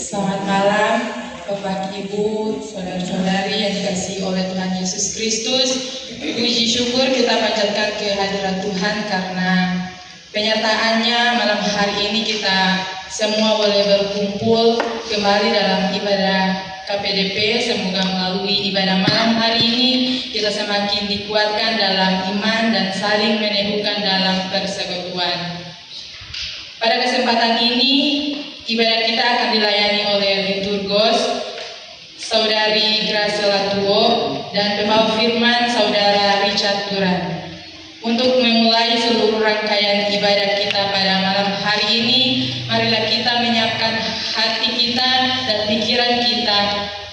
Selamat malam Bapak Ibu, saudara-saudari yang dikasihi oleh Tuhan Yesus Kristus. Puji syukur kita panjatkan ke hadirat Tuhan karena penyertaannya malam hari ini kita semua boleh berkumpul kembali dalam ibadah KPDP. Semoga melalui ibadah malam hari ini kita semakin dikuatkan dalam iman dan saling meneguhkan dalam persekutuan. Pada kesempatan ini ibadah kita akan dilayani oleh liturgos Saudari Graciela Tuo dan pembawa firman Saudara Richard Duran. Untuk memulai seluruh rangkaian ibadah kita pada malam hari ini, marilah kita menyiapkan hati kita dan pikiran kita.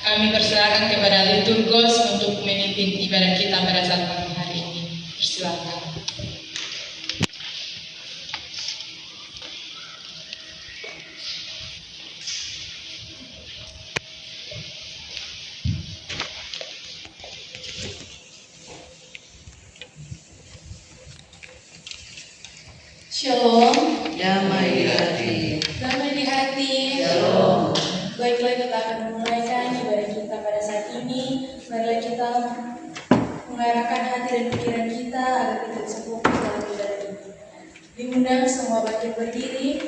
Kami persilakan kepada liturgos untuk memimpin ibadah kita pada saat malam hari ini. Persilakan. Shalom. Damai di hati. Damai di hati. Shalom. Baiklah, kita akan memulaikan ibadah kita pada saat ini. Marilah kita mengarahkan hati dan pikiran kita agar kita bisa fokus dalam ibadah ini. Diundang semua bangkit berdiri.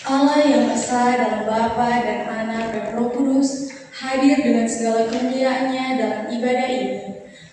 Allah yang Esa dalam Bapa dan Anak dan Roh Kudus hadir dengan segala kemuliaannya dalam ibadah ini.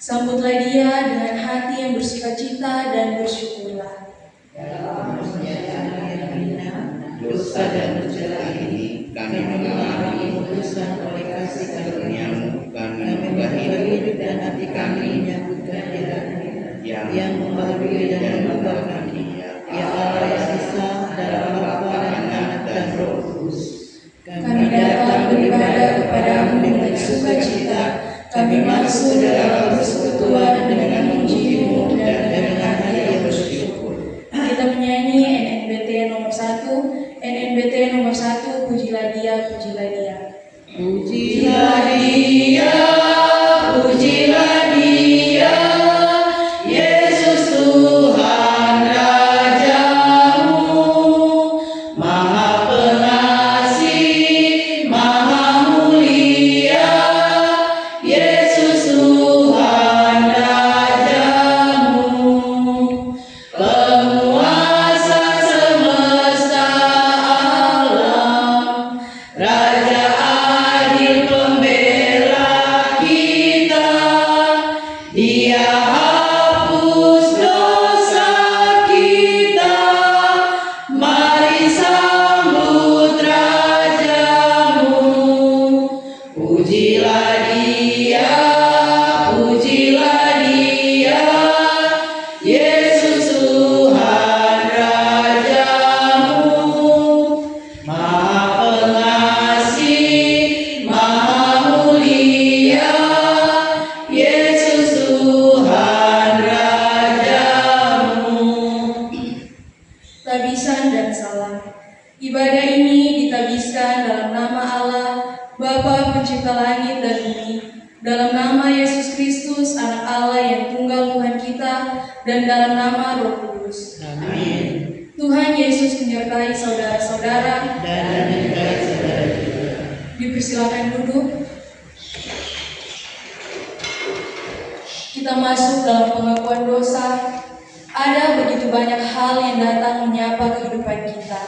Sambutlah dia dengan hati yang bersukacita dan bersyukurlah. Dalam persenjataan yang hina, dosa dan mencela ini, kami mengalami putusan oleh kasih karunia-Mu. Kami hidup dan hati kami menyambut kehadiran-Mu yang membaharui dan membawa kami. Ya Allah yang Esa dalam Bapa dan Anak dan Roh Kudus. Kami datang beribadah kepadamu dengan sukacita. Kami masuk dalam persekutuan dengan memuji-Mu dan dengan hati yang bersyukur. Kita menyanyi NNBT nomor 1. NNBT nomor 1, pujilah dia, pujilah dia. Pujilah dia, pujilah dia, Yesus Tuhan Rajamu, Maha Pengasih, Maha Mulia, Yesus Tuhan Rajamu, penguasa semesta alam, Raja adil pembela kita, Dia hapus dosa kita, mari sambut Rajamu. Pujilah dia, pujilah dia, Yesus Tuhan Rajamu, Maha Pengasih, Maha Mulia, Yesus Tuhan Rajamu. Tabisan dan salam. Ibadah ini ditabiskan dalam nama Allah, Bapa Pencipta langit dan bumi, dalam nama Yesus Kristus, Anak Allah yang tunggal Tuhan kita, dan dalam nama Roh Kudus. Amin. Tuhan Yesus menyertai saudara-saudara. Dan menyertai saudara juga. Dipersilakan duduk. Kita masuk dalam pengakuan dosa. Ada begitu banyak hal yang datang menyapa kehidupan kita.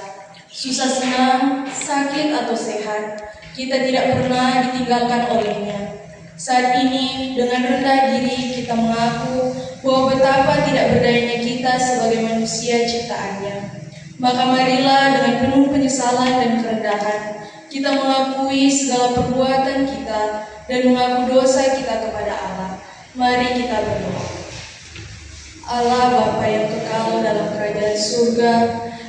Susah senang, sakit atau sehat, kita tidak pernah ditinggalkan olehnya. Saat ini, dengan rendah diri kita mengaku bahwa betapa tidak berdayanya kita sebagai manusia ciptaannya. Maka marilah dengan penuh penyesalan dan kerendahan, kita mengakui segala perbuatan kita dan mengaku dosa kita kepada Allah. Mari kita berdoa. Allah Bapa yang kekal dalam kerajaan surga,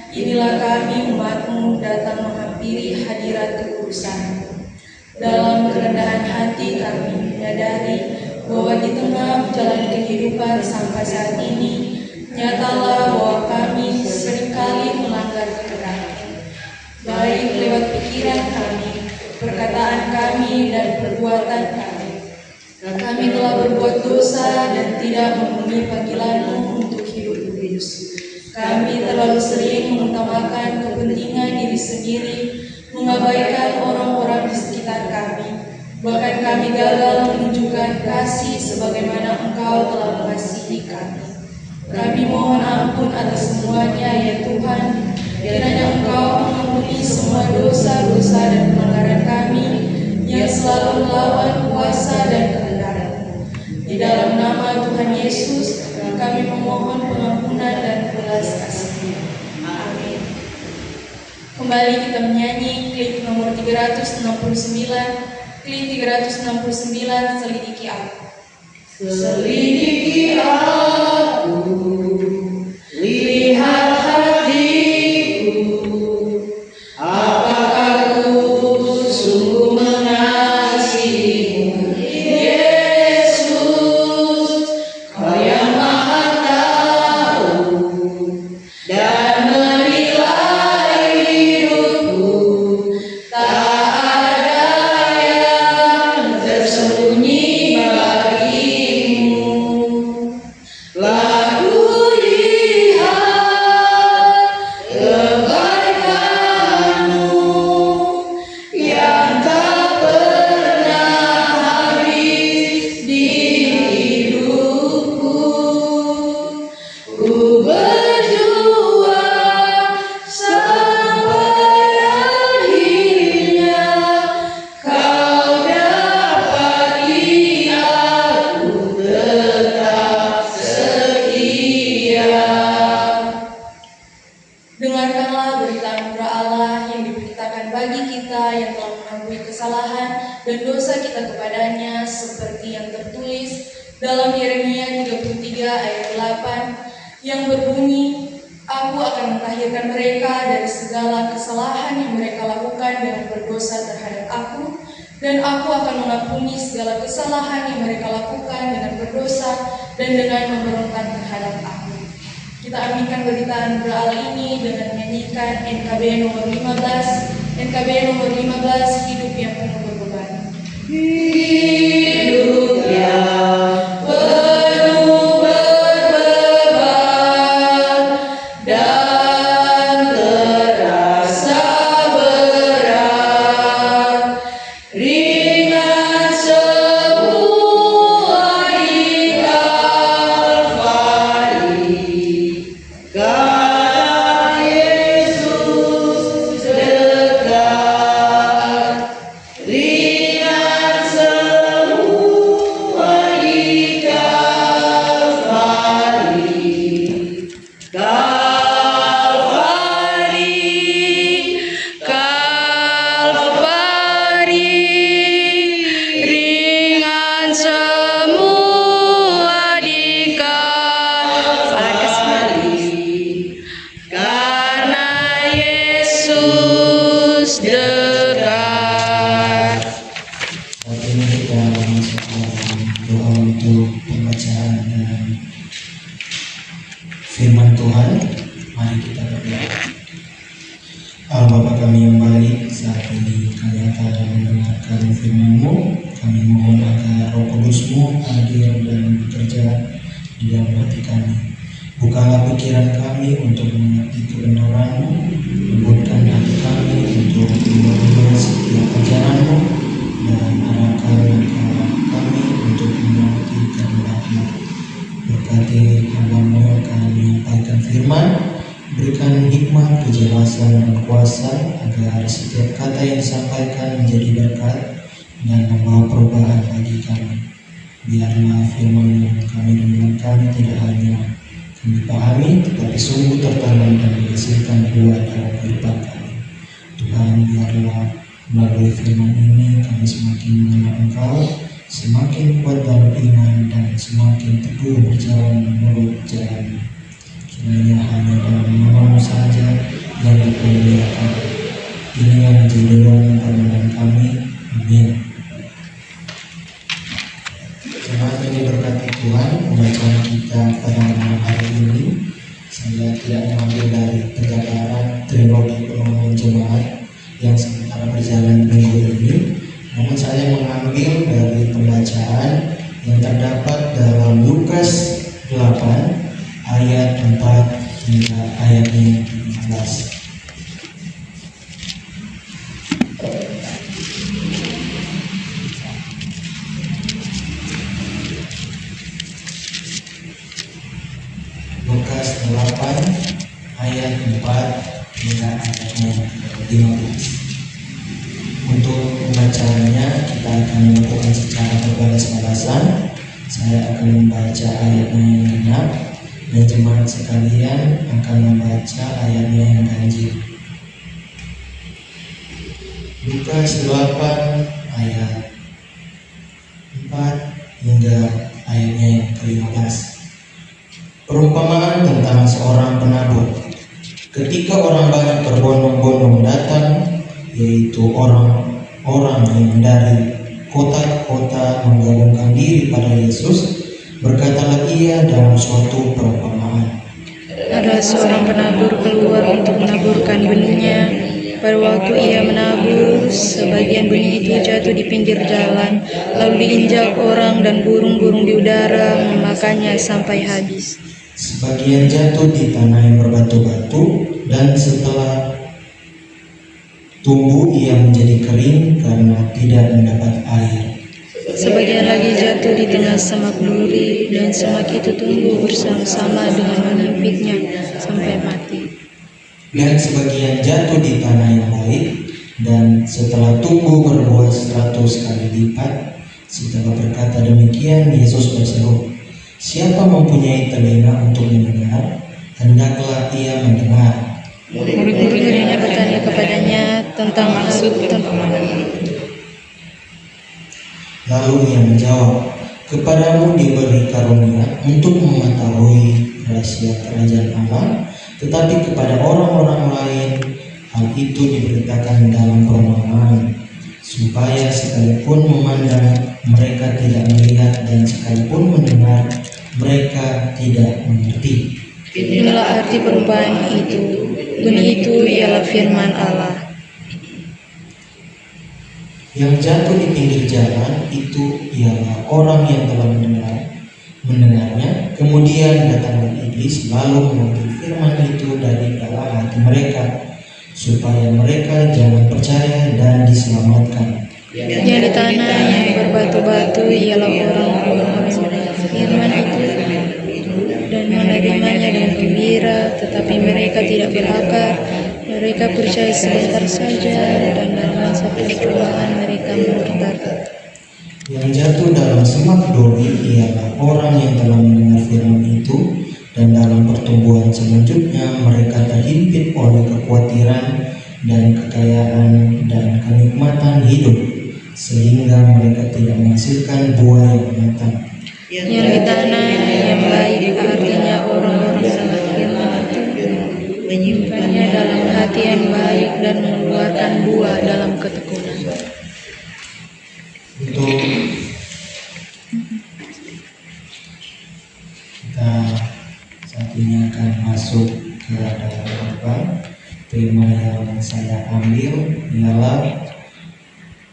inilah kami umat-Mu datang menghampiri hadirat kekudusan-Mu. Dalam kerendahan hati kami menyadari bahwa di tengah menjalani kehidupan sampai saat ini, nyatalah bahwa kami seringkali melanggar kehendak-Mu, baik lewat pikiran kami, perkataan kami, dan perbuatan kami. Kami telah berbuat dosa dan tidak memenuhi panggilan-Mu untuk hidup kudus. Kami terlalu sering mengutamakan kepentingan diri sendiri, mengabaikan orang-orang di sekitar kami. Bahkan kami gagal menunjukkan kasih sebagaimana Engkau telah mengasihi kami. Kami mohon ampun atas semuanya ya Tuhan. Kiranya Engkau mengampuni semua dosa-dosa dan pelanggaran kami yang selalu melawan kuasa dan kebenaran. Di dalam nama Tuhan Yesus, kami memohon pengampunan dan belas kasih-Nya. Amin. Kembali kita menyanyi klik nomor 369, klik 369, selidiki aku. Selidiki aku, lihat hatiku, apakah ku sungguh mengasihimu, Yesus, Kau yang Maha Tahu dan menilai hidupku, tak ada yang tersembunyi bagimu. Lalu lihat kebaikanmu yang tak pernah habis di hidupku. Ku berjuang sampai akhirnya Kau dapati aku tetap setia. Dengarkanlah berita anugerah Allah yang diberitakan bagi kita yang telah mengakui kesalahan dan dosa kita kepadanya, seperti yang tertulis dalam Yeremia 33 ayat 8 yang berbunyi, Aku akan mentahirkan mereka dari segala kesalahan yang mereka lakukan dengan berdosa terhadap aku, dan aku akan mengampuni segala kesalahan yang mereka lakukan dengan berdosa dan dengan memberontak terhadap aku. Kita aminkan berita anugerah Allah ini dengan menyanyikan NKB nomor 15, NKB nomor 15, hidup yang penuh berbeban. Hidup yang penuh berbeban dan terasa berat, ringan semua di Kalvari, karena Yesus dekat. Ringan semua di Kalvari, Kalvari, Kalvari, ringan semua di Kalvari, karena Yesus dekat. Saat ini kita masuk dalam doa untuk pembacaan dan firman Tuhan. Mari kita berdoa. Allah Bapa kami yang baik, saat ini kami akan mendengarkan firman-Mu. Kami mohon agar Roh Kudus-Mu hadir dan bekerja di dalam hati kami. Bukalah pikiran kami untuk mengerti kebenaran-Mu, lembutkan hati kami untuk mendengar setiap ajaran-Mu, dan arahkan langkah kami untuk mengerti kehendak-Mu. Berkati hamba-Mu yang akan menyampaikan firman, berikan hikmat, kejelasan, dan kuasa agar setiap kata yang disampaikan menjadi berkat dan membawa perubahan bagi kami. Biarlah firman yang kami dengarkan tidak hanya kami pahami, tetapi sungguh tertanam dan menghasilkan buah dalam kehidupan kami. Tuhan, biarlah melalui firman ini kami semakin mengenal Engkau, semakin kuat dalam iman, dan semakin teguh berjalan menurut jalan-Mu. Kiranya hanya dalam nama-Mu saja yang dipermuliakan. Ini yang menjadi doa dan permohonan kami. Amin. Jemaat yang diberkati Tuhan, pembacaan kita pada malam hari ini, saya tidak mengambil dari penjabaran trilogi pengembangan jemaat yang sementara berjalan minggu ini, namun saya mengambil dari pembacaan yang terdapat dalam Lukas 8 ayat 4 hingga ayat yang 15. Lukas 8 ayat 4 hingga ayatnya 15. Untuk pembacaannya kita akan melakukan secara berbalas-balasan. Saya akan membaca ayatnya yang genap dan jemaat sekalian akan membaca ayatnya yang ganjil. Lukas 8 ayat 4 hingga ayatnya yang ke-15. Perumpamaan tentang seorang penabur. Ketika orang banyak berbondong-bondong datang, yaitu orang-orang yang dari kota-kota menggabungkan diri pada Yesus, berkatalah ia dalam suatu perumpamaan. Ada seorang penabur keluar untuk menaburkan benihnya. Pada waktu ia menabur, sebagian benih itu jatuh di pinggir jalan, lalu diinjak orang dan burung-burung di udara memakannya sampai habis. Sebagian jatuh di tanah yang berbatu-batu, dan setelah tumbuh ia menjadi kering karena tidak mendapat air. Sebagian lagi jatuh di tengah semak duri, dan semak itu tumbuh bersama-sama dengan menyimpitnya sampai mati. Dan sebagian jatuh di tanah yang baik, dan setelah tumbuh berbuah 100 kali lipat. Setelah berkata demikian, Yesus berseru, "Siapa mempunyai telinga untuk mendengar, hendaklah ia mendengar." Murid-muridnya bertanya kepadanya tentang hal Lalu ia menjawab, "Kepadamu diberi karunia untuk mengetahui rahasia kerajaan Allah, tetapi kepada orang-orang lain hal itu diberitakan dalam perumpamaan, supaya sekalipun memandang mereka tidak melihat, dan sekalipun mendengar mereka tidak mengerti." Inilah arti perumpamaan itu. Benih itu ialah firman Allah. Yang jatuh di pinggir jalan itu ialah orang yang telah mendengarnya, kemudian datanglah iblis lalu mengambil firman itu dari dalam hati mereka, supaya mereka jangan percaya dan diselamatkan. Yang di tanah yang berbatu-batu ialah orang-orang yang mendengar firman itu dan menerimanya dengan gembira, tetapi mereka tidak berakar. Mereka percaya sebentar saja, dan dalam masa percobaan mereka murtad. Yang jatuh dalam semak duri ialah orang yang telah mendengar firman itu, dan dalam pertumbuhan selanjutnya mereka terhimpit oleh kekhawatiran dan kekayaan dan kenikmatan hidup, sehingga mereka tidak menghasilkan buah yang matang. Yang di tanah yang baik artinya orang-orang yang firman itu menyimpannya dalam hati yang baik dan mengeluarkan buah dalam ketekunan. Untuk kita saat ini akan masuk ke dalam tema yang saya ambil ialah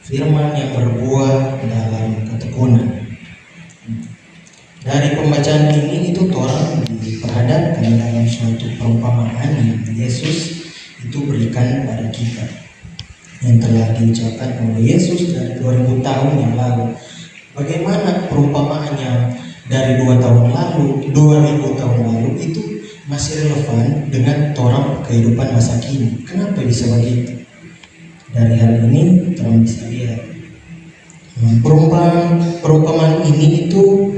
firman yang berbuah dalam ketekunan. Dari pembacaan ini itu orang diperhadapkan dalam suatu perumpamaan yang Yesus itu berikan pada kita, yang telah diucapkan oleh Yesus dari 2000 tahun yang lalu. Bagaimana perumpamaan yang dari 2000 tahun lalu itu masih relevan dengan orang kehidupan masa kini? Kenapa bisa begitu? Dari hal ini teman bisa lihat perumpamaan ini itu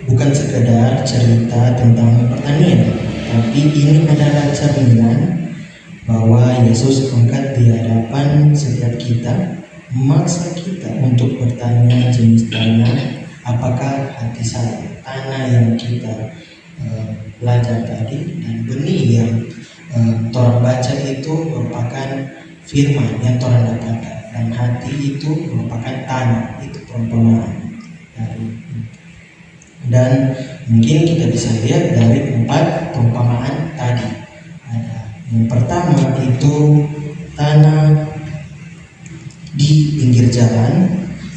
bukan sekedar cerita tentang pertanian, tapi ini adalah cerminan bahwa Yesus angkat di hadapan setiap kita, memaksa kita untuk bertanya jenis tanah, apakah hati saya, tanah yang kita belajar tadi, dan benih yang orang baca itu merupakan firman yang orang dapatkan, dan hati itu merupakan tanah, itu perumpamaan dari. Dan mungkin kita bisa lihat dari 4 perumpamaan tadi. Ada yang pertama itu tanah di pinggir jalan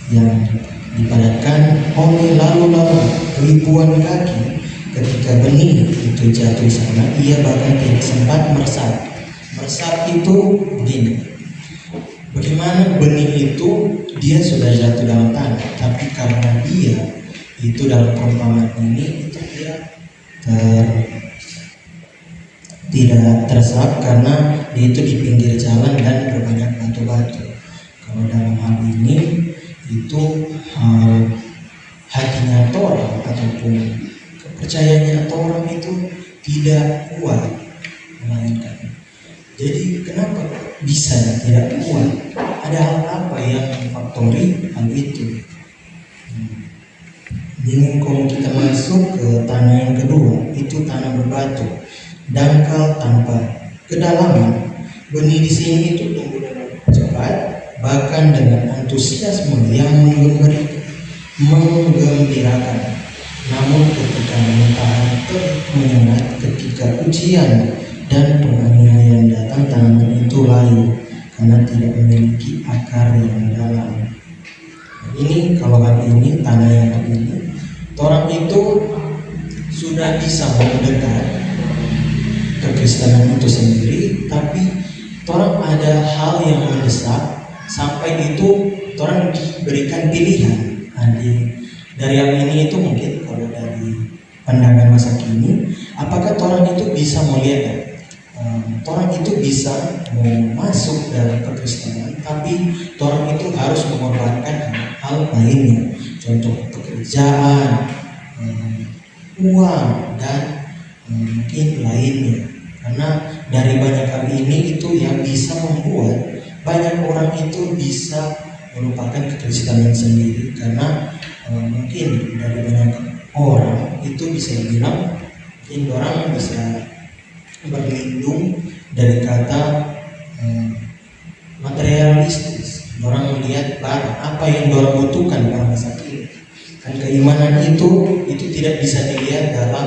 yang dipadatkan oleh lalu-lalang ribuan kaki ketika benih itu jatuh di sana, ia bahkan tidak sempat meresap. Meresap itu begini. Bagaimana benih itu dia sudah jatuh dalam tanah, tapi karena dia itu dalam perumpamaan ini itu tidak teresap karena dia itu di pinggir jalan dan berbanyak batu-batu. Kalau dalam hal ini itu hatinya orang ataupun kepercayaannya orang itu tidak kuat melainkan. Jadi kenapa bisa tidak kuat? Ada hal apa yang memfaktori hal itu? Jadi kalau kita masuk ke tanah yang kedua, itu tanah berbatu, dangkal tanpa kedalaman. Benih di sini itu tumbuh dengan cepat, bahkan dengan antusiasme yang menggembirakan. Namun ketika mentahan menyengat, ketika ujian dan penganiayaan datang, tanaman itu layu karena tidak memiliki akar yang dalam. Ini kalau hal ini, tanah yang hal ini, orang itu sudah bisa mendekat kekristenan itu sendiri, tapi orang ada hal yang mendesak sampai itu orang diberikan pilihan. Dari yang ini itu mungkin kalau dari pandangan masa kini, apakah orang itu bisa melihat orang itu bisa masuk dalam kekristenan, tapi orang itu harus mengorbankan hal lainnya, contoh pekerjaan, uang, dan mungkin lainnya. Karena dari banyak hal ini itu yang bisa membuat banyak orang itu bisa melupakan kekristenan sendiri, karena mungkin dari banyak orang itu bisa dibilang mungkin orang bisa berlindung dari kata materialistis. Orang melihat barang apa yang orang butuhkan pada masa kini. Kan keimanan itu tidak bisa dilihat dalam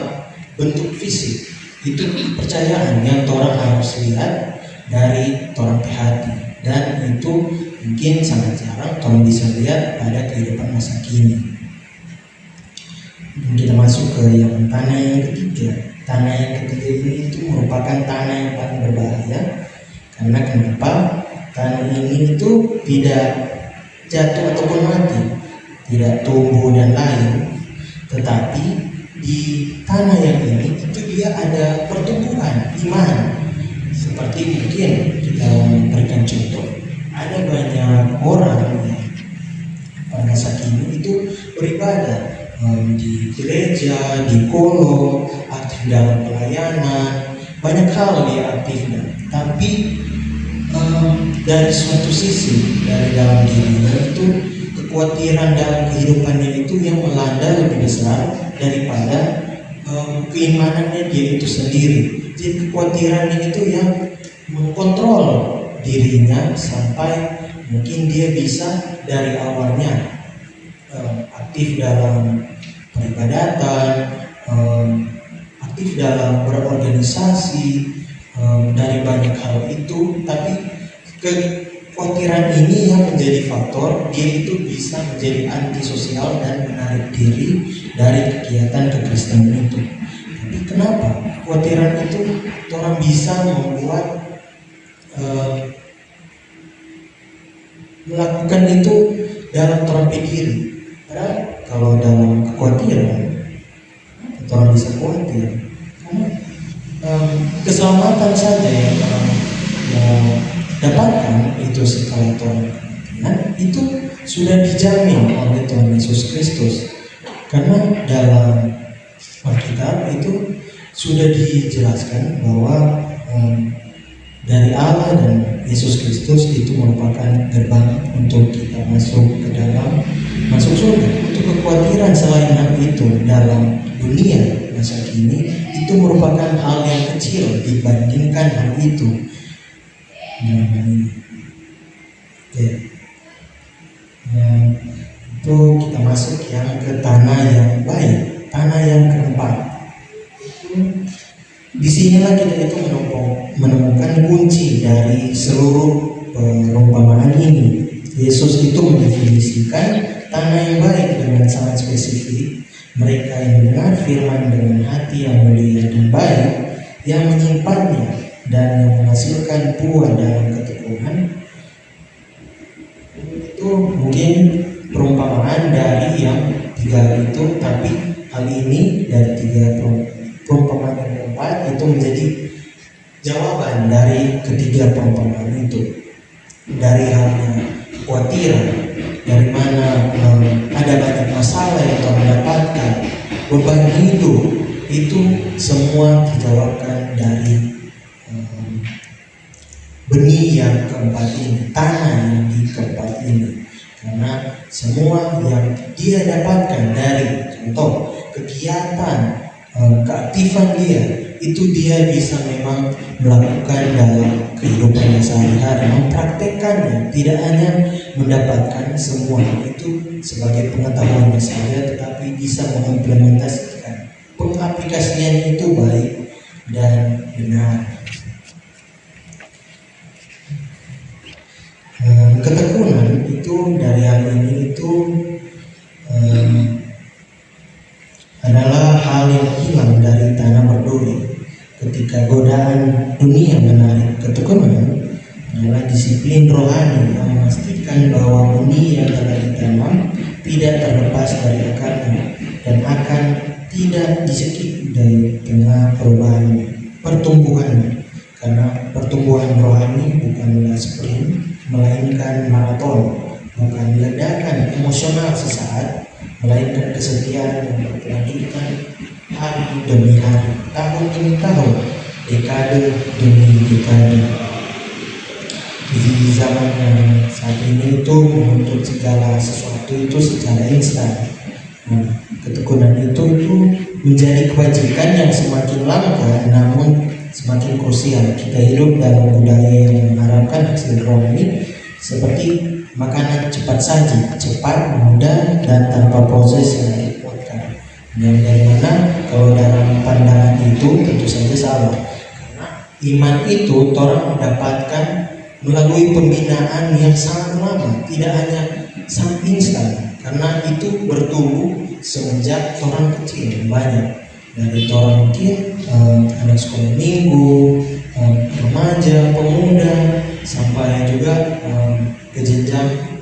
bentuk fisik. Itu kepercayaan yang orang harus lihat dari orang hati, dan itu mungkin sangat jarang orang bisa lihat pada kehidupan masa kini. Kita masuk ke yang tanah yang ketiga. Tanah yang ketiga ini itu merupakan tanah yang paling berbahaya. Karena kenapa? Tanah ini itu tidak jatuh ataupun mati, tidak tumbuh dan layu, tetapi di tanah yang ini itu dia ada pertumbuhan iman. Seperti mungkin kita berikan contoh, ada banyak orang yang pada masa kini itu beribadah di gereja, di kolom, aktif dalam pelayanan, banyak hal dia aktifkan. Tapi dari suatu sisi, dari dalam dirinya itu kekhawatiran dalam kehidupannya itu yang melanda lebih besar daripada keimanannya dia itu sendiri. Jadi kekhawatirannya itu yang mengkontrol dirinya sampai mungkin dia bisa dari awalnya aktif dalam peribadatan, aktif dalam berorganisasi, dari banyak hal itu, tapi kekhawatiran ini yang menjadi faktor dia itu bisa menjadi antisosial dan menarik diri dari kegiatan kekristenan itu. Tapi kenapa kekhawatiran itu orang bisa membuat melakukan itu dalam terang diri? Padahal kalau dalam kekhawatiran orang bisa khawatir karena keselamatan saja yang orang dapatkan itu setelah Tuhan itu sudah dijamin oleh Tuhan Yesus Kristus. Karena dalam Alkitab itu sudah dijelaskan bahwa dari Allah dan Yesus Kristus itu merupakan gerbang untuk kita masuk surga. Untuk kekhawatiran selain hal itu dalam dunia masa kini itu merupakan hal yang kecil dibandingkan hal itu. Itu kita masuk yang ke tanah yang baik, tanah yang keempat. Disinilah kita itu menemukan kunci dari seluruh perumpamaan ini. Yesus itu mendefinisikan tanah yang baik dengan sangat spesifik, Mereka yang mendengar firman dengan hati yang mulia dan baik, yang menyimpannya dan yang menghasilkan buah dalam ketekunan. Itu mungkin perumpamaan dari yang tiga itu, tapi hal ini dari tiga perumpamaan yang keempat itu menjadi jawaban dari ketiga perumpamaan itu. Dari halnya kekhawatiran, dari mana ada banyak masalah yang Tuhan dapatkan, beban hidup, itu semua dijawabkan dari benih yang keempat ini, tanah yang di keempat ini. Karena semua yang dia dapatkan dari contoh kegiatan, keaktifan dia, itu dia bisa memang melakukan dalam kehidupannya sehari-hari, mempraktekannya, tidak hanya mendapatkan semua itu sebagai pengetahuannya saja, tetapi bisa mengimplementasikan. Pengaplikasian itu baik dan benar. Ketekunan itu dari hal ini itu adalah hal yang hilang dari tanah berduri. Ketika godaan dunia menarik, ketekunan adalah disiplin rohani yang memastikan bahwa benih yang telah ditanam tidak terlepas dari akarnya dan akan tidak disekip dari tengah pertumbuhannya. Karena pertumbuhan rohani bukanlah sprint, melainkan maraton, bukan ledakan emosional sesaat, melainkan kesetiaan yang berkelanjutan hari demi hari, tahun demi tahun, dekade demi dekade. Di zaman yang saat ini itu menuntut segala sesuatu itu secara instan. Nah, ketekunan itu menjadi kewajiban yang semakin langka, namun semakin krusial. Kita hidup dalam budaya yang mengharapkan hasil rohani seperti makanan cepat saji, cepat, mudah, dan tanpa proses yang dikuatkan. Dan dari mana kalau dalam pandangan itu tentu saja salah. Karena iman itu orang mendapatkan melalui pembinaan yang sangat lama, tidak hanya sangat instan. Karena itu bertumbuh semenjak orang kecil, banyak. Dari orang mungkin anak sekolah minggu, remaja, pemuda, sampai juga ke jenjang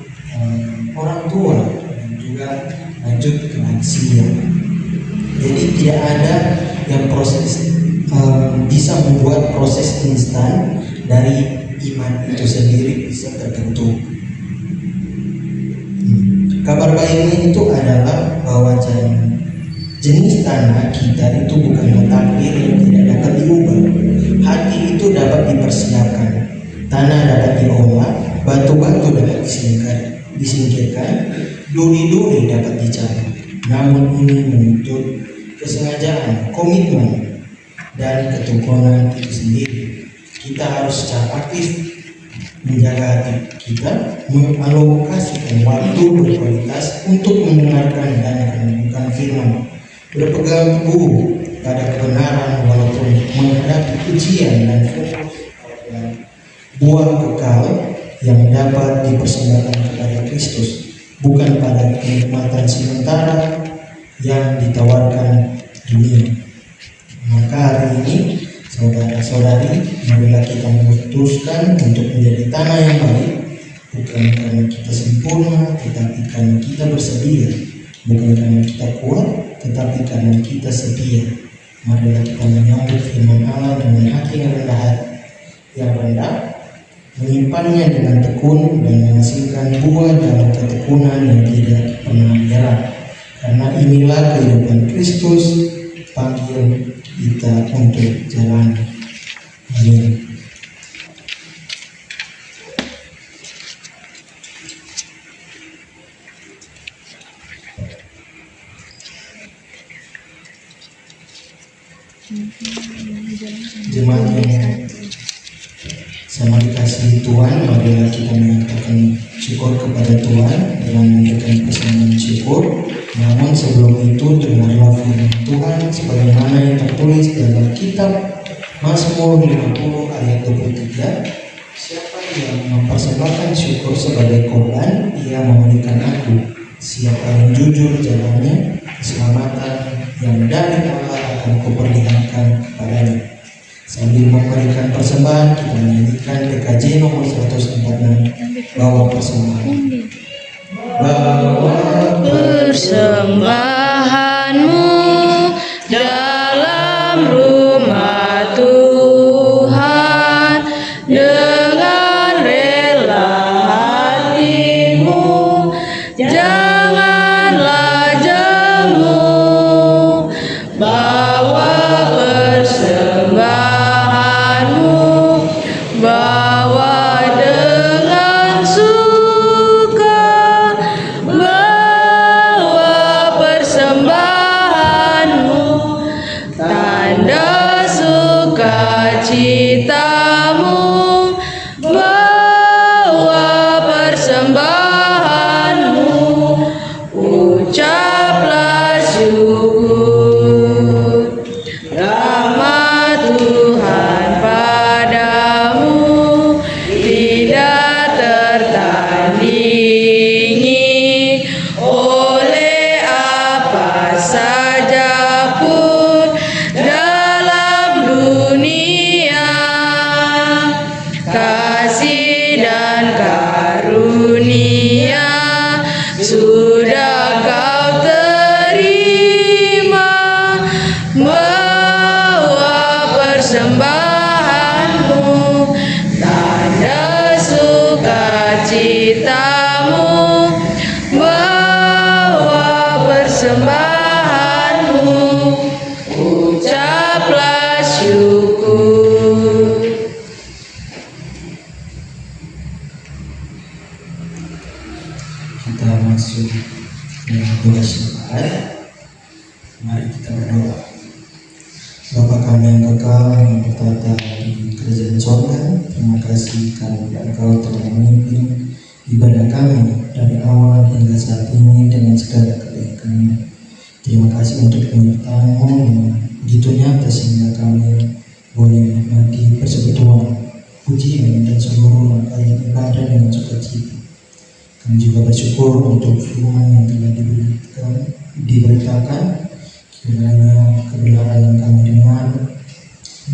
orang tua dan juga lanjut ke lansia. Jadi tidak ada yang proses bisa membuat proses instan dari iman itu sendiri bisa terbentuk. Kabar baiknya itu adalah bahwa jenis tanah kita itu bukanlah takdir yang tidak dapat diubah. Hati itu dapat dipersiapkan, tanah dapat diolah, batu-batu dapat disingkirkan, duri-duri dapat dicabut. Namun ini menuntut kesengajaan, komitmen, dan ketekunan itu sendiri. Kita harus secara aktif menjaga hati kita, mengalokasikan waktu berkualitas untuk mendengarkan dan merenungkan firman, berpegang teguh pada kebenaran walaupun menghadapi ujian, dan fokus pada buah kekal yang dapat dipersembahkan kepada Kristus, bukan pada kenikmatan sementara yang ditawarkan dunia. Maka hari ini saudara-saudari, marilah kita memutuskan untuk menjadi tanah yang baik, bukan karena kita sempurna, tetapi karena kita bersedia, bukan karena kita kuat, tetapi karena kita setia. Marilah kita menyambut firman Allah dengan hati yang rendah, menyimpannya dengan tekun, dan menghasilkan buah dalam ketekunan yang tidak pernah menyerah. Karena inilah kehidupan Kristus panggil kita untuk jalan. Amin. Jemaat yang sama dikasihi Tuhan, marilah kita menyatakan syukur kepada Tuhan dengan memberikan kesenangan syukur. Namun sebelum itu, dengarlah firman Tuhan sebagaimana yang tertulis dalam kitab Mazmur 50 ayat 23. Siapa yang mempersembahkan syukur sebagai korban, ia memberikan aku, Siapa yang jujur jalannya, keselamatan yang dari Allah akan kuperlihatkan kepadanya. Sambil memberikan persembahan, kita menyanyikan PKJ nomor 146, bawa persembahan. Bawa Persembahanmu dalam rumah Tuhan dengan rela hatimu, janganlah jemu. Bawa persembahanmu, bawa dengan suka, bawa persembahanmu, tanda sukacitamu, bawa persembahanmu, ucaplah syukur. Rahmat Tuhan padamu tidak tertandingi oleh apa saja pun dalam dunia. Kasih dan karunia sudah kau terima. Bawa persembahanmu, tanda sukacitamu, bawa persembahanmu, ucaplah syukur. Kita masuk ke doa syafaat. Mari kita berdoa. Bapa kami yang kekal yang bertata di kerajaan sorga, terima kasih karena Engkau telah memimpin ibadah kami dari awal hingga saat ini dengan segala kebaikannya. Terima kasih untuk penyertaan-Mu yang begitu nyata sehingga kami boleh menikmati persekutuan, pujian dan seluruh rangkaian ibadah dengan sukacita. Kami juga bersyukur untuk firman yang telah diberitakan. Kiranya kebenaran yang kami dengar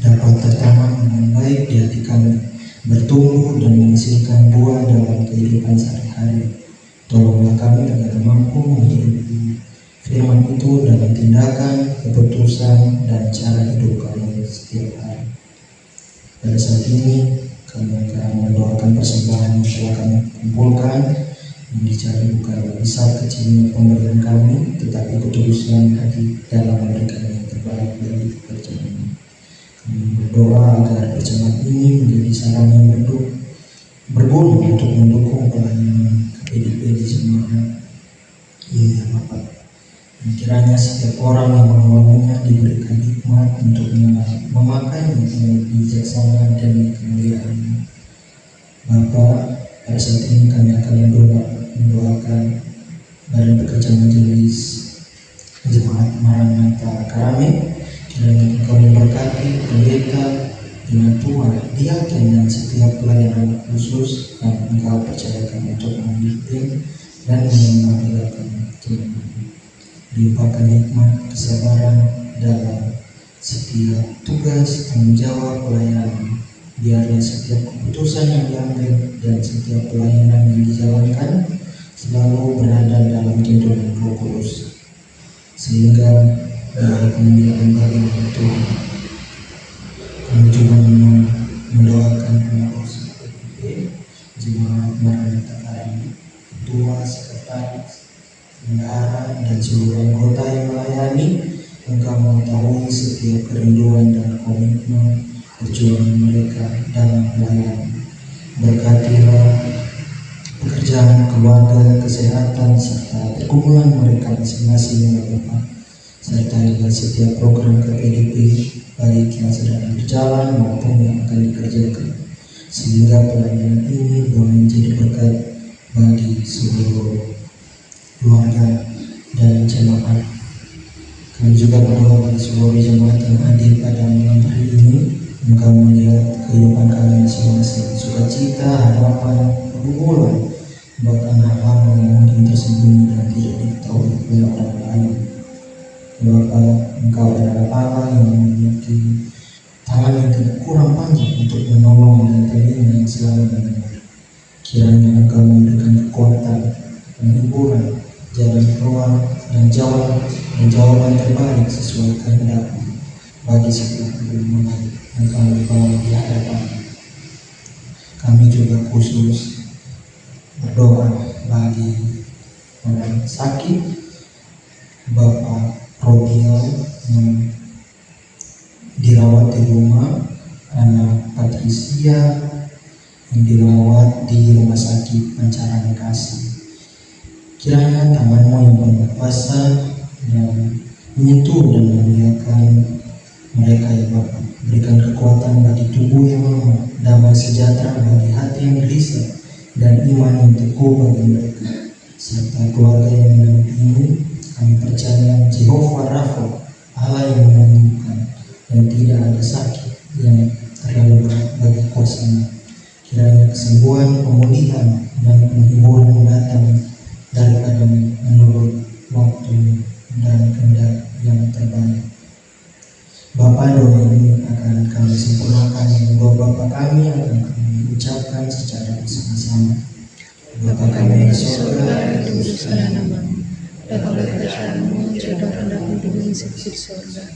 dapat tertanam dengan baik di hati kami, bertumbuh dan menghasilkan buah dalam kehidupan sehari-hari. Tolonglah kami agar mampu menghidupi firman itu dalam tindakan, keputusan, dan cara hidup kami setiap hari. Pada saat ini kami akan mendoakan persembahan yang telah kami kumpulkan, yang dicari bukan besar kecilnya pemberian kami, tetapi ketulusan hati dalam memberikan yang terbaik dari pekerjaan ini. Kami berdoa agar persembahan ini menjadi sarana yang berguna untuk mendukung pelayanan KPDP di Semarang. Ya Bapak, dan kiranya setiap orang yang mengalaminya diberikan hikmat untuk memakainya dengan bijaksana demi kemuliaan-Mu. Bapak, pada saat ini kami akan mendoakan Badan Pekerja Majelis Jemaat Maranatha Karame. Kiranya Engkau memberkati pendeta dengan Tuhan diaken dan setiap pelayanan khusus yang Engkau percayakan untuk memimpin dan menyelenggarakan Tuhan. Limpahkan hikmat kesabaran dalam setiap tugas tanggung jawab pelayanan. Biarlah setiap keputusan yang diambil dan setiap pelayanan yang dijalankan selalu berada dalam tuntunan Roh Kudus, sehingga dari kemuliaan bagi Tuhan. Kami juga mendoakan pengurus KPDP, Jemaat Maranatha Karame, ketua, sekretaris, bendahara, dan seluruh anggota yang melayani. Engkau mengetahui setiap kerinduan dan komitmen perjuangan mereka dalam pelayanan. Berkatilah pekerjaan, keluarga, kesehatan, serta pergumulan mereka masing-masing ya Bapak. Sertailah setiap program KPDP, baik yang sedang berjalan maupun yang akan dikerjakan, sehingga pelayanan ini boleh menjadi berkat bagi seluruh keluarga dan jemaat. Kami juga berdoa bagi seluruh jemaat yang hadir pada malam hari ini. Engkau melihat kehidupan kami masing-masing, sukacita, harapan, pergumulan, bahkan hal-hal yang mungkin tersembunyi dan tidak diketahui oleh orang lain. Bapa, Engkau adalah Allah yang memiliki tangan yang tidak kurang panjang untuk menolong dan telinga yang selalu mendengar. Kiranya Engkau memberikan kekuatan, penghiburan, jalan keluar, dan jawaban terbaik sesuai kehendak-Mu bagi setiap pergumulan yang kami bawa di hadapan. Kami juga khusus berdoa bagi orang sakit, Bapak Robiel yang dirawat di rumah, anak Patricia yang dirawat di rumah sakit Pancaran Kasih. Kiranya tangan-Mu yang penuh kuasa dan menyentuh dan memuliakan mereka ya Bapa. Berikan kekuatan bagi tubuh yang lemah, damai sejahtera bagi hati yang gelisah, dan iman yang teguh bagi mereka. Serta keluarga yang mendampingi, kami percaya Jehovah Rafa, Allah yang menyembuhkan, dan tidak ada sakit yang terlalu berat bagi kuasa-Nya. Kiranya kesembuhan, pemulihan, dan penghiburan datang daripada menurut waktu dan kehendak yang terbaik. Bapa, doa ini akan kami sempurnakan, dan doa Bapa kami akan kami ucapkan secara bersama-sama. Bapa kami di surga, Dikuduskanlah nama-Mu, datanglah kerajaan-Mu, jadilah kehendak-Mu di bumi seperti di surga.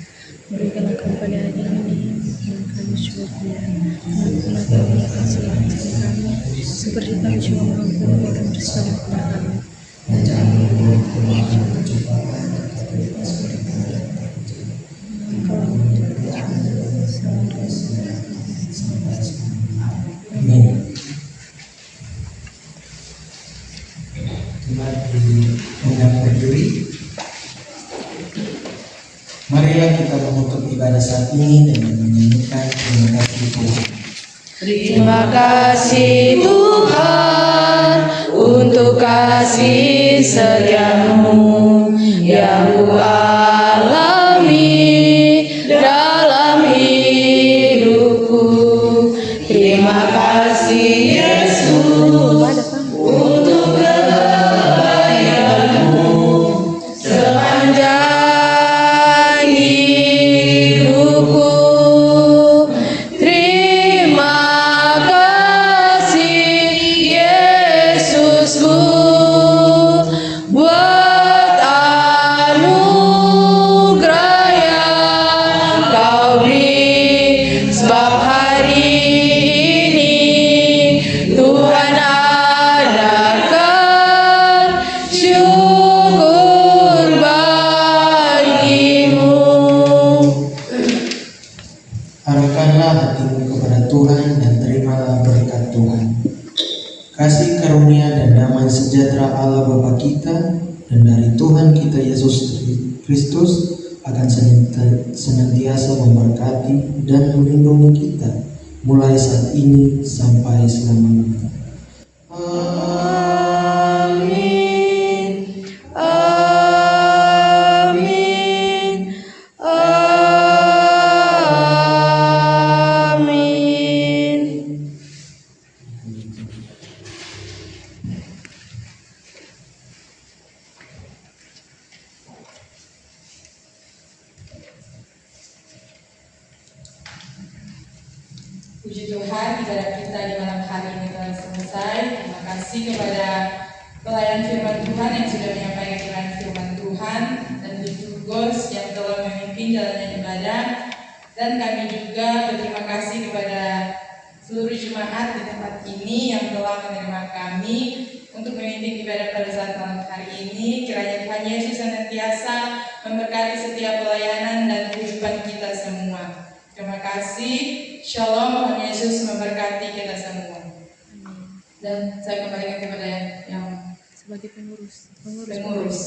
Berikanlah kami pada hari ini yang kami syukuri, ampunilah kami akan kesalahan kami, seperti kami juga mengampuni orang yang bersalah kepada kami. dan jangan membawa kami ke pencobaan, tetapi lepaskan dari kehendak terpujian. Engkau yang berkata Sampai sekarang. Amin. Telah diundang berdiri. Marilah kita menutup ibadah saat ini dengan menyanyikan terima kasih Tuhan. Terima kasih Tuhan untuk kasih setia-Mu yang Ku alami dalam hidupku. Terima kasih Yesus untuk kebaikan-Mu sepanjang hidupku. Terima kasih Yesusku buat anugerah yang Kau beri, sebab hari ini Tuhan adakan syukur bagi-Mu. Arahkanlah hatimu kepada Tuhan dan terimalah berkat Tuhan. Kasih karunia dan damai sejahtera Allah Bapa kita dan dari Tuhan kita Yesus Kristus akan senantiasa memberkati dan melindungi kita mulai saat ini sampai selama-lamanya. Amin. Amin. Amin. Puji Tuhan, ibadah kita di malam hari ini telah selesai. Terima kasih kepada pelayan firman Tuhan yang sudah menyampaikan firman Tuhan, dan Gos yang telah memimpin jalannya ibadah. Dan kami juga berterima kasih kepada seluruh jemaat di tempat ini yang telah menerima kami untuk memimpin ibadah pada saat malam hari ini. Kiranya Tuhan Yesus senantiasa memberkati setiap pelayanan dan kehidupan kita semua. Terima kasih. Shalom, Tuhan Yesus memberkati kita semua. Dan saya kembalikan kepada yang Sebagai pengurus. pengurus.